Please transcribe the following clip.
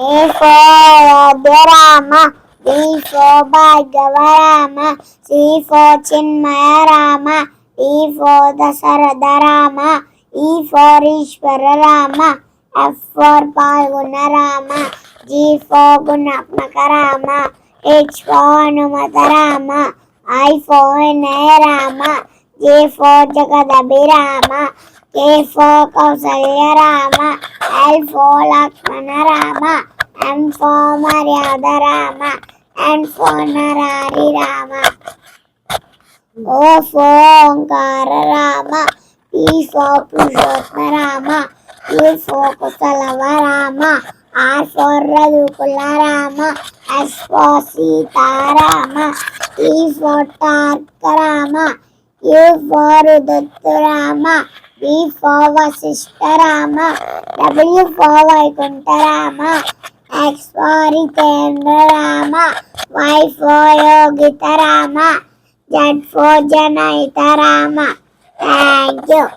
A for Rama, B for Bhargava C for Chinmaya Rama, D for Dasarada Rama, E for Ishvara Rama, F for Palguna Rama, G for Gunatmaka Rama, H for Hanumata Rama, I for Vinaya Rama, J for Jagadabhi Rama, K for Kausalya Rama, L for Lakshmana Rama, M for Maryada Rama, N for Narari Rama, O for Onkara Rama, P for Purushotma Rama, U for Kusalava Rama, R for Radukula Rama, S for Sita Rama, T for Tarka Rama, U for Uduttu Rama, V for Vasishtha Rama, W for Vaikuntha Rama, X for Hitendra Rama, Y for Yogita Rama, Z for Janahita Rama. Thank you.